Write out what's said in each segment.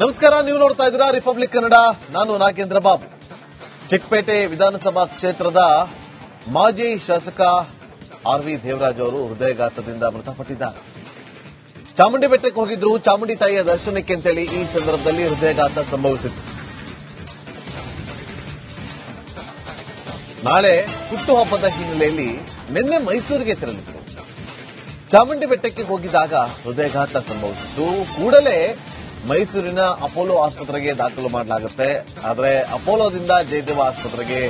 ನಮಸ್ಕಾರ, ನೀವು ನೋಡ್ತಾ ಇದ್ದೀರಾ ರಿಪಬ್ಲಿಕ್ ಕನ್ನಡ. ನಾನು ನಾಗೇಂದ್ರ ಬಾಬು. ಚಿಕ್ಕಪೇಟೆ ವಿಧಾನಸಭಾ ಕ್ಷೇತ್ರದ ಮಾಜಿ ಶಾಸಕ ಆರ್.ವಿ. ದೇವರಾಜ್ ಅವರು ಹೃದಯಘಾತದಿಂದ ಮೃತಪಟ್ಟಿದ್ದಾರೆ. ಚಾಮುಂಡಿ ಬೆಟ್ಟಕ್ಕೆ ಹೋಗಿದ್ರು ಚಾಮುಂಡಿ ತಾಯಿಯ ದರ್ಶನಕ್ಕೆ ಅಂತೇಳಿ. ಈ ಸಂದರ್ಭದಲ್ಲಿ ಹೃದಯಘಾತ ಸಂಭವಿಸಿತ್ತು. ನಾಳೆ ಹುಟ್ಟುಹಬ್ಬದ ಹಿನ್ನೆಲೆಯಲ್ಲಿ ನಿನ್ನೆ ಮೈಸೂರಿಗೆ ತೆರಳಿದ್ರು. ಚಾಮುಂಡಿ ಬೆಟ್ಟಕ್ಕೆ ಹೋಗಿದ್ದಾಗ ಹೃದಯಘಾತ ಸಂಭವಿಸಿತ್ತು. ಕೂಡಲೇ ಮೈಸೂರಿನ ಅಪೋಲೋ ಆಸ್ಪತ್ರೆಗೆ ದಾಖಲು ಮಾಡಲಾಗುತ್ತೆ. ಆದರೆ ಅಪೋಲೋದಿಂದ ಜಯದೇವ ಆಸ್ಪತ್ರೆಗೆ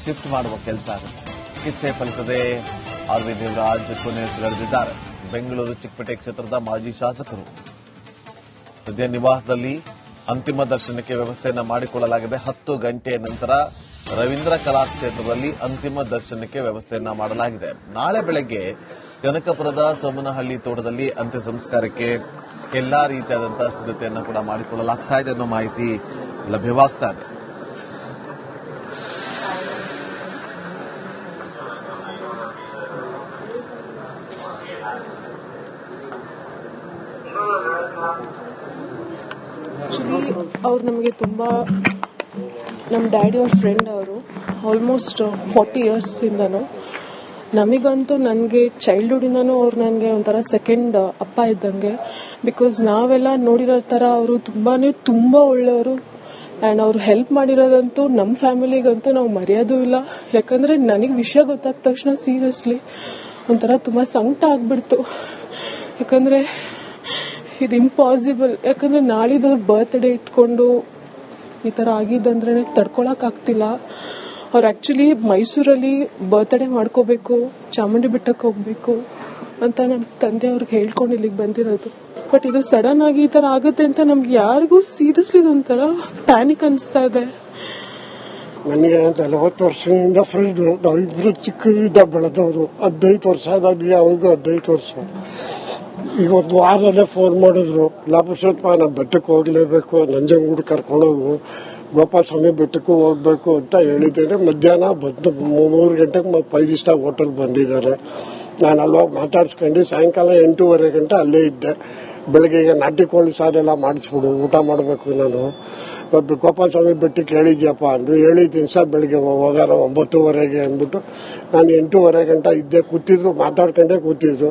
ಶಿಫ್ಟ್ ಮಾಡುವ ಕೆಲಸ ಆಗುತ್ತೆ. ಚಿಕಿತ್ಸೆ ಫಲಿಸದೆ ಆರ್.ವಿ. ದೇವರಾಜ್ ಕೊನೆಯುಸಿರೆಳೆದಿದ್ದಾರೆ. ಬೆಂಗಳೂರು ಚಿಕ್ಕಪೇಟೆ ಕ್ಷೇತ್ರದ ಮಾಜಿ ಶಾಸಕರು. ಸದ್ಯ ನಿವಾಸದಲ್ಲಿ ಅಂತಿಮ ದರ್ಶನಕ್ಕೆ ವ್ಯವಸ್ಥೆಯನ್ನು ಮಾಡಿಕೊಳ್ಳಲಾಗಿದೆ. 10 ಗಂಟೆಯ ನಂತರ ರವೀಂದ್ರ ಕಲಾಕ್ಷೇತ್ರದಲ್ಲಿ ಅಂತಿಮ ದರ್ಶನಕ್ಕೆ ವ್ಯವಸ್ಥೆಯನ್ನ ಮಾಡಲಾಗಿದೆ. ನಾಳೆ ಬೆಳಗ್ಗೆ ಕನಕಪುರದ ಸೋಮನಹಳ್ಳಿ ತೋಟದಲ್ಲಿ ಅಂತ್ಯ ಸಂಸ್ಕಾರಕ್ಕೆ ಎಲ್ಲಾ ರೀತಿಯಾದಂತಹ ಸಿದ್ಧತೆಯನ್ನು ಕೂಡ ಮಾಡಿಕೊಳ್ಳಲಾಗ್ತಾ ಇದೆ ಅನ್ನೋ ಮಾಹಿತಿ ಲಭ್ಯವಾಗ್ತಾ ಇದೆ. ಅವ್ರು ನಮಗೆ ತುಂಬಾ ನಮ್ಮ ಡ್ಯಾಡಿ ಅವ್ರ ಫ್ರೆಂಡ್. ಅವರು ಆಲ್ಮೋಸ್ಟ್ 40 ಇಯರ್ಸ್ ಇಂದನು. ನಮಗಂತೂ ನನಗೆ ಚೈಲ್ಡ್ಹುಡ್ಡಿಂದನೂ ಅವ್ರು ನನಗೆ ಒಂಥರ ಸೆಕೆಂಡ್ ಅಪ್ಪ ಇದ್ದಂಗೆ. ಬಿಕಾಸ್ ನಾವೆಲ್ಲ ನೋಡಿರೋ ಥರ ಅವರು ತುಂಬ ಒಳ್ಳೆಯವರು. ಆ್ಯಂಡ್ ಅವ್ರು ಹೆಲ್ಪ್ ಮಾಡಿರೋದಂತೂ ನಮ್ಮ ಫ್ಯಾಮಿಲಿಗಂತೂ ನಾವು ಮರೆಯೋದು ಇಲ್ಲ. ಯಾಕಂದರೆ ನನಗೆ ವಿಷಯ ಗೊತ್ತಾದ ತಕ್ಷಣ ಸೀರಿಯಸ್ಲಿ ಒಂಥರ ತುಂಬ ಸಂಕಟ ಆಗ್ಬಿಡ್ತು. ಯಾಕಂದರೆ ಇದು ಇಂಪಾಸಿಬಲ್. ಯಾಕಂದರೆ ನಾಳಿದವ್ರ ಬರ್ತ್ಡೇ ಇಟ್ಕೊಂಡು ಈ ಥರ ಆಗಿದ್ದಂದ್ರೆ ತಡ್ಕೊಳಕ್ಕಾಗ್ತಿಲ್ಲ. ಅವ್ರು ಆ್ಯಕ್ಚುಲಿ ಮೈಸೂರಲ್ಲಿ ಬರ್ತ್ಡೇ ಮಾಡ್ಕೋಬೇಕು, ಚಾಮುಂಡಿ ಬೆಟ್ಟಕ್ಕೆ ಹೋಗ್ಬೇಕು ಅಂತ ನಮ್ಮ ತಂದೆ ಅವ್ರಿಗೆ ಹೇಳ್ಕೊಂಡು ಇಲ್ಲಿಗೆ ಬಂದಿರೋದು. ಬಟ್ ಇದು ಸಡನ್ ಆಗಿ ಈ ಥರ ಆಗುತ್ತೆ ಅಂತ ನಮ್ಗೆ ಯಾರಿಗೂ ಸೀರಿಯಸ್ಲಿ ಇದೊಂಥರ ಪ್ಯಾನಿಕ್ ಅನಿಸ್ತಾ ಇದೆ. ನನಗೆ 40 ವರ್ಷದಿಂದ ಫ್ರೆಂಡ್. ನಾವಿಬ್ರು ಚಿಕ್ಕದಿಂದ ಬೆಳೆದವರು. 15 ವರ್ಷ, ನನಗೆ ಅವ್ರಿಗೂ 15 ವರ್ಷ. ಈಗ ಒಂದು ವಾರದಲ್ಲೇ ಫೋನ್ ಮಾಡಿದ್ರು, ಲಾಭಶ್ವಪ್ಪ ನಾನು ಬೆಟ್ಟಕ್ಕೆ ಹೋಗ್ಲೇಬೇಕು, ನಂಜನಗೂಡು ಕರ್ಕೊಂಡೋಗು, ಗೋಪಾಲ ಸ್ವಾಮಿ ಬೆಟ್ಟಕ್ಕೂ ಹೋಗ್ಬೇಕು ಅಂತ ಹೇಳಿದ್ದೇನೆ. ಮಧ್ಯಾಹ್ನ ಬಂದು 3 ಗಂಟೆಗೆ 5 ಸ್ಟಾರ್ ಹೋಟೆಲ್ ಬಂದಿದ್ದಾರೆ. ನಾನು ಅಲ್ಲೋಗಿ ಮಾತಾಡ್ಸ್ಕೊಂಡು ಸಾಯಂಕಾಲ 8:30 ಗಂಟೆ ಅಲ್ಲೇ ಇದ್ದೆ. ಬೆಳಗ್ಗೆ ನಾಟಿ ಕೋಳಿ ಸಾರೆಲ್ಲ ಮಾಡಿಸ್ಬಿಡು, ಊಟ ಮಾಡಬೇಕು. ನಾನು ಗೋಪಾಲ ಸ್ವಾಮಿ ಬೆಟ್ಟಕ್ಕೆ ಹೇಳಿದ್ಯಪ್ಪ ಅಂದ್ರು. ಹೇಳಿದ್ದೀನಿ ಸರ್, ಬೆಳಗ್ಗೆ ಹೋಗಾರ 9:30ಗೆ ಅಂದ್ಬಿಟ್ಟು ನಾನು 8:30 ಗಂಟೆ ಇದ್ದೆ. ಕೂತಿದ್ರು, ಮಾತಾಡ್ಕೊಂಡೇ ಕೂತಿದ್ರು.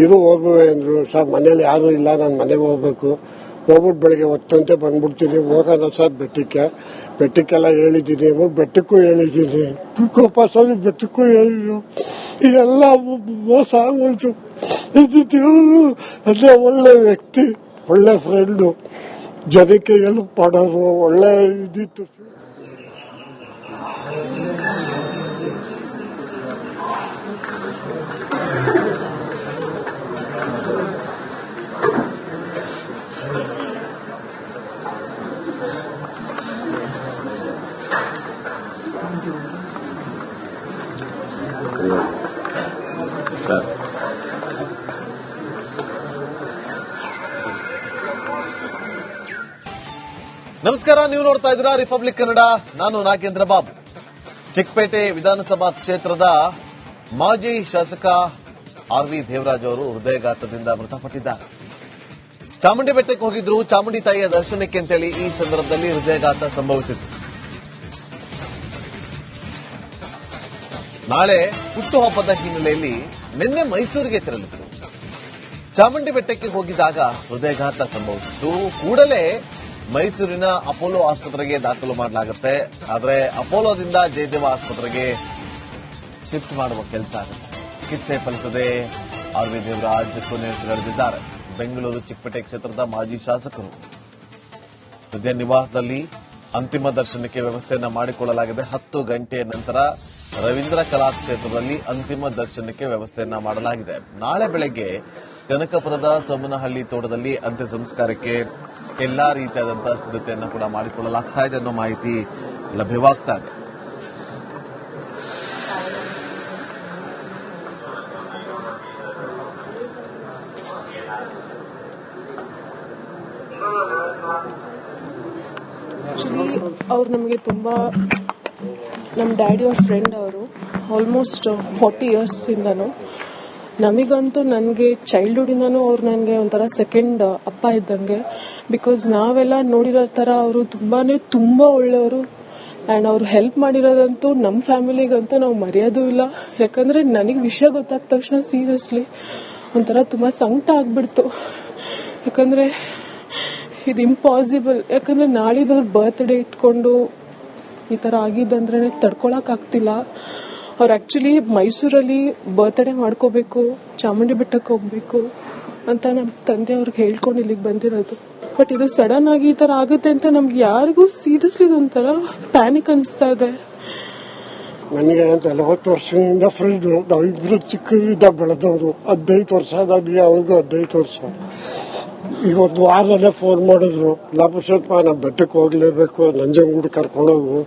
ಇರು ಹೋಗುವೆ ಅಂದ್ರು. ಸರ್ ಮನೇಲಿ ಯಾರು ಇಲ್ಲ, ನಾನು ಮನೆಗೆ ಹೋಗ್ಬೇಕು, ಹೋಗ್ಬಿಟ್ಟು ಬೆಳಗ್ಗೆ 10 ಗಂಟೆ ಬಂದ್ಬಿಡ್ತೀನಿ, ಹೋಗೋಣ ಸರ್ ಬೆಟ್ಟಕ್ಕೆಲ್ಲ ಹೇಳಿದ್ದೀನಿ. ಬೆಟ್ಟಕ್ಕೂ ಹೇಳಿದ್ದೀನಿ, ಗೋಪಾಲ ಸ್ವಾಮಿ ಬೆಟ್ಟಕ್ಕೂ ಹೇಳಿದ್ರು. ಇದೆಲ್ಲ ಮೋಸ ಆಗೋಯ್ತು. ಇದು ಅದೇ ಒಳ್ಳೆ ವ್ಯಕ್ತಿ, ಒಳ್ಳೆ ಫ್ರೆಂಡು, ಜನಕ್ಕೆ ಹೆಲ್ಪ್ ಮಾಡೋರು, ಒಳ್ಳೆ ಇದಿತ್ತು. ನಮಸ್ಕಾರ, ನೀವು ನೋಡ್ತಾ ಇದ್ದೀರಾ ರಿಪಬ್ಲಿಕ್ ಕನ್ನಡ. ನಾನು ನಾಗೇಂದ್ರ ಬಾಬು. ಚಿಕ್ಕಪೇಟೆ ವಿಧಾನಸಭಾ ಕ್ಷೇತ್ರದ ಮಾಜಿ ಶಾಸಕ ಆರ್.ವಿ. ದೇವರಾಜ್ ಅವರು ಹೃದಯಘಾತದಿಂದ ಮೃತಪಟ್ಟಿದ್ದಾರೆ. ಚಾಮುಂಡಿ ಬೆಟ್ಟಕ್ಕೆ ಹೋಗಿದ್ರು ಚಾಮುಂಡಿ ತಾಯಿಯ ದರ್ಶನಕ್ಕೆ ಅಂತೇಳಿ. ಈ ಸಂದರ್ಭದಲ್ಲಿ ಹೃದಯಘಾತ ಸಂಭವಿಸಿತ್ತು. ನಾಳೆ ಹುಟ್ಟುಹಬ್ಬದ ಹಿನ್ನೆಲೆಯಲ್ಲಿ ನಿನ್ನೆ ಮೈಸೂರಿಗೆ ತೆರಳಿದ್ರು. ಚಾಮುಂಡಿ ಬೆಟ್ಟಕ್ಕೆ ಹೋಗಿದ್ದಾಗ ಹೃದಯಘಾತ ಸಂಭವಿಸಿತ್ತು. ಕೂಡಲೇ ಮೈಸೂರಿನ ಅಪೋಲೋ ಆಸ್ಪತ್ರೆಗೆ ದಾಖಲು ಮಾಡಲಾಗುತ್ತೆ. ಆದರೆ ಅಪೋಲೋದಿಂದ ಜಯದೇವ ಆಸ್ಪತ್ರೆಗೆ ಶಿಫ್ಟ್ ಮಾಡುವ ಕೆಲಸ ಆಗುತ್ತೆ. ಚಿಕಿತ್ಸೆ ಫಲಿಸದೆ ಆರ್.ವಿ. ದೇವರಾಜ್ ಕೊನೆಯುಸಿರೆಳೆದಿದ್ದಾರೆ. ಬೆಂಗಳೂರು ಚಿಕ್ಕಪೇಟೆ ಕ್ಷೇತ್ರದ ಮಾಜಿ ಶಾಸಕರು. ಸದ್ಯ ನಿವಾಸದಲ್ಲಿ ಅಂತಿಮ ದರ್ಶನಕ್ಕೆ ವ್ಯವಸ್ಥೆಯನ್ನ ಮಾಡಿಕೊಳ್ಳಲಾಗಿದೆ. 10 ಗಂಟೆಯ ನಂತರ ರವೀಂದ್ರ ಕಲಾಕ್ಷೇತ್ರದಲ್ಲಿ ಅಂತಿಮ ದರ್ಶನಕ್ಕೆ ವ್ಯವಸ್ಥೆಯನ್ನ ಮಾಡಲಾಗಿದೆ. ನಾಳೆ ಬೆಳಗ್ಗೆ ಕನಕಪುರದ ಸೋಮನಹಳ್ಳಿ ತೋಟದಲ್ಲಿ ಅಂತ್ಯ ಸಂಸ್ಕಾರಕ್ಕೆ ಎಲ್ಲಾ ರೀತಿಯಾದಂತಹ ಸಿದ್ಧತೆಯನ್ನು ಕೂಡ ಮಾಡಿಕೊಳ್ಳಲಾಗ್ತಾ ಇದೆ ಅನ್ನೋ ಮಾಹಿತಿ ಲಭ್ಯವಾಗ್ತಾ ಇದೆ. ಅವ್ರು ನಮಗೆ ತುಂಬಾ ನಮ್ಮ ಡ್ಯಾಡಿ ಅವ್ರ ಫ್ರೆಂಡ್. ಅವರು ಆಲ್ಮೋಸ್ಟ್ 40 ಇಯರ್ಸ್ ಇಂದನು. ನಮಗಂತೂ ನನಗೆ ಚೈಲ್ಡ್ಹುಡ್ಡಿಂದನೂ ಅವ್ರು ನನಗೆ ಒಂಥರ ಸೆಕೆಂಡ್ ಅಪ್ಪ ಇದ್ದಂಗೆ. ಬಿಕಾಸ್ ನಾವೆಲ್ಲ ನೋಡಿರೋ ಥರ ಅವರು ತುಂಬ ಒಳ್ಳೆಯವರು. ಆ್ಯಂಡ್ ಅವ್ರು ಹೆಲ್ಪ್ ಮಾಡಿರೋದಂತೂ ನಮ್ಮ ಫ್ಯಾಮಿಲಿಗಂತೂ ನಾವು ಮರೆಯೋದು ಇಲ್ಲ. ಯಾಕಂದರೆ ನನಗೆ ವಿಷಯ ಗೊತ್ತಾದ ತಕ್ಷಣ ಸೀರಿಯಸ್ಲಿ ಒಂಥರ ತುಂಬ ಸಂಕಟ ಆಗ್ಬಿಡ್ತು. ಯಾಕಂದರೆ ಇದು ಇಂಪಾಸಿಬಲ್. ಯಾಕಂದರೆ ನಾಳಿದವ್ರ ಬರ್ತ್ಡೇ ಇಟ್ಕೊಂಡು ಈ ಥರ ಆಗಿದ್ದಂದ್ರೆ ತಡ್ಕೊಳಕ್ಕಾಗ್ತಿಲ್ಲ. ಅವ್ರು ಆ್ಯಕ್ಚುಲಿ ಮೈಸೂರಲ್ಲಿ ಬರ್ತ್ಡೇ ಮಾಡ್ಕೋಬೇಕು, ಚಾಮುಂಡಿ ಬೆಟ್ಟಕ್ಕೆ ಹೋಗ್ಬೇಕು ಅಂತ ನಮ್ಮ ತಂದೆ ಅವ್ರಿಗೆ ಹೇಳ್ಕೊಂಡು ಇಲ್ಲಿಗೆ ಬಂದಿರೋದು. ಬಟ್ ಇದು ಸಡನ್ ಆಗಿ ಈ ಥರ ಆಗುತ್ತೆ ಅಂತ ನಮ್ಗೆ ಯಾರಿಗೂ ಸೀರಿಯಸ್ಲಿ ಇದೊಂಥರ ಪ್ಯಾನಿಕ್ ಅನಿಸ್ತಾ ಇದೆ. ನನಗೆ 40 ವರ್ಷದಿಂದ ಫ್ರೆಂಡು. ನಾವಿಬ್ರು ಚಿಕ್ಕದಿಂದ ಬೆಳೆದವರು. 15 ವರ್ಷ, ನನಗೆ ಅವ್ರಿಗೂ 15 ವರ್ಷ. ಇವತ್ತು ವಾರದಲ್ಲೇ ಫೋನ್ ಮಾಡಿದ್ರು, ಲಾಭಶಲ್ಪ ನಾನು ಬೆಟ್ಟಕ್ಕೆ ಹೋಗ್ಲೇಬೇಕು, ನಂಜನಗೂಡು ಕರ್ಕೊಂಡೋಗು,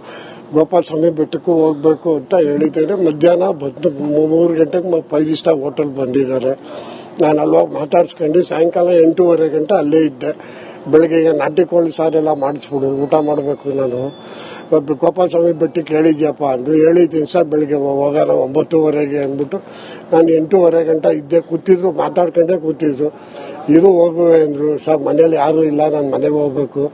ಗೋಪಾಲ ಸ್ವಾಮಿ ಬೆಟ್ಟಕ್ಕೂ ಹೋಗ್ಬೇಕು ಅಂತ ಹೇಳಿದ್ದೇನೆ. ಮಧ್ಯಾಹ್ನ ಬಂದು 3 ಗಂಟೆಗೆ 5 ಸ್ಟಾರ್ ಹೋಟೆಲ್ ಬಂದಿದ್ದಾರೆ. ನಾನು ಅಲ್ಲೋಗಿ ಮಾತಾಡ್ಸ್ಕೊಂಡು ಸಾಯಂಕಾಲ 8:30 ಗಂಟೆ ಅಲ್ಲೇ ಇದ್ದೆ. ಬೆಳಗ್ಗೆ ನಾಟಿ ಕೋಳಿ ಸಾರೆಲ್ಲ ಮಾಡಿಸ್ಬಿಡು, ಊಟ ಮಾಡಬೇಕು. ನಾನು ಗೋಪಾಲ ಸ್ವಾಮಿ ಬೆಟ್ಟಕ್ಕೆ ಹೇಳಿದ್ಯಪ್ಪ ಅಂದ್ರು. ಹೇಳಿದ್ದೀನಿ ಸರ್, ಬೆಳಿಗ್ಗೆ ಹೋಗೋಣ 9:30ಗೆ ಅಂದ್ಬಿಟ್ಟು ನಾನು 8:30 ಗಂಟೆ ಇದ್ದೆ. ಕೂತಿದ್ರು, ಮಾತಾಡ್ಕೊಂಡೇ ಕೂತಿದ್ರು. ಇರು ಹೋಗುವೆ ಅಂದ್ರು. ಸರ್ ಮನೇಲಿ ಯಾರು ಇಲ್ಲ, ನಾನು ಮನೆಗೆ ಹೋಗ್ಬೇಕು,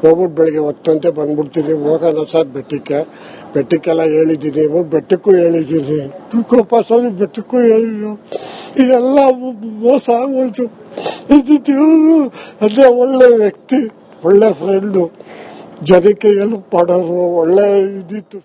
ಹೋಗ್ಬಿಟ್ಟು ಬೆಳಿಗ್ಗೆ ಹೊತ್ತಂತೆ ಬಂದ್ಬಿಡ್ತೀನಿ, ಹೋಗೋಣ ಸರ್ ಬೆಟ್ಟಕ್ಕೆಲ್ಲ ಹೇಳಿದ್ದೀನಿ, ಬೆಟ್ಟಕ್ಕೂ ಹೇಳಿದ್ದೀನಿ, ಗೋಪಾಲ ಸ್ವಾಮಿ ಬೆಟ್ಟಕ್ಕೂ ಹೇಳಿದ್ರು. ಇದೆಲ್ಲ ಮೋಸ ಆಗೋಯ್ತು. ಇದು ಅದೇ ಒಳ್ಳೆ ವ್ಯಕ್ತಿ, ಒಳ್ಳೆ ಫ್ರೆಂಡು, ಜನಕ್ಕೆ ಹೆಲ್ಪ್ ಮಾಡೋರು, ಒಳ್ಳೆ ಇದಿತ್ತು.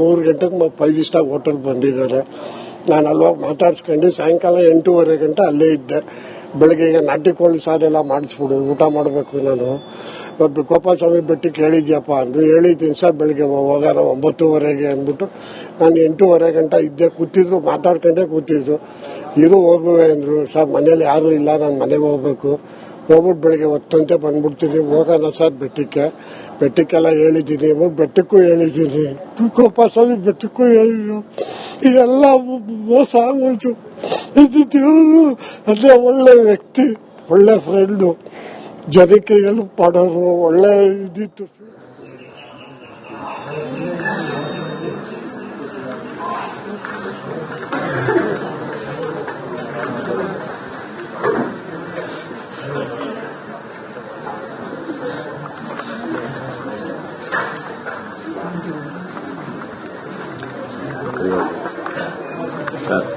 ಮೂರು ಗಂಟೆಗೆ 5 ಸ್ಟಾರ್ ಹೋಟೆಲ್ ಬಂದಿದ್ದಾರೆ. ನಾನು ಅಲ್ಲೋಗಿ ಮಾತಾಡ್ಸ್ಕೊಂಡು ಸಾಯಂಕಾಲ 8:30 ಗಂಟೆ ಅಲ್ಲೇ ಇದ್ದೆ. ಬೆಳಗ್ಗೆ ನಾಟಿ ಕೋಳಿ ಸಾರೆಲ್ಲ ಮಾಡಿಸ್ಬಿಡು, ಊಟ ಮಾಡಬೇಕು. ನಾನು ಗೋಪಾಲ ಸ್ವಾಮಿ ಬೆಟ್ಟಕ್ಕೆ ಹೇಳಿದ್ಯಪ್ಪ ಅಂದ್ರು. ಹೇಳಿದ್ದೀನಿ ಸರ್, ಬೆಳಿಗ್ಗೆ ಹೋಗೋಣ 9:30ಗೆ ಅಂದ್ಬಿಟ್ಟು ನಾನು 8:30 ಗಂಟೆ ಇದ್ದೆ. ಕೂತಿದ್ರು, ಮಾತಾಡ್ಕೊಂಡೇ ಕೂತಿದ್ರು. ಇರು ಹೋಗುವೆ ಅಂದ್ರು. ಸರ್ ಮನೇಲಿ ಯಾರು ಇಲ್ಲ, ನಾನು ಮನೆಗೆ ಹೋಗ್ಬೇಕು, ಹೋಗ್ಬಿಟ್ಟು ಬೆಳಿಗ್ಗೆ ಹೊತ್ತಂತೆ ಬಂದ್ಬಿಡ್ತೀನಿ, ಹೋಗೋಣ ಸರ್ ಬೆಟ್ಟಕ್ಕೆಲ್ಲ ಹೇಳಿದ್ದೀನಿ, ಬೆಟ್ಟಕ್ಕೂ ಹೇಳಿದ್ದೀನಿ, ಗೋಪಾಲ ಸ್ವಾಮಿ ಬೆಟ್ಟಕ್ಕೂ ಹೇಳಿದ್ರು. ಇದೆಲ್ಲ ಮೋಸ ಆಗೋಯ್ತು. ಇದು ಅದೇ ಒಳ್ಳೆ ವ್ಯಕ್ತಿ, ಒಳ್ಳೆ ಫ್ರೆಂಡು, ಜನಕ್ಕೆ ಹೆಲ್ಪ್ ಮಾಡೋರು, ಒಳ್ಳೆ ಇದಿತ್ತು. ಸರ್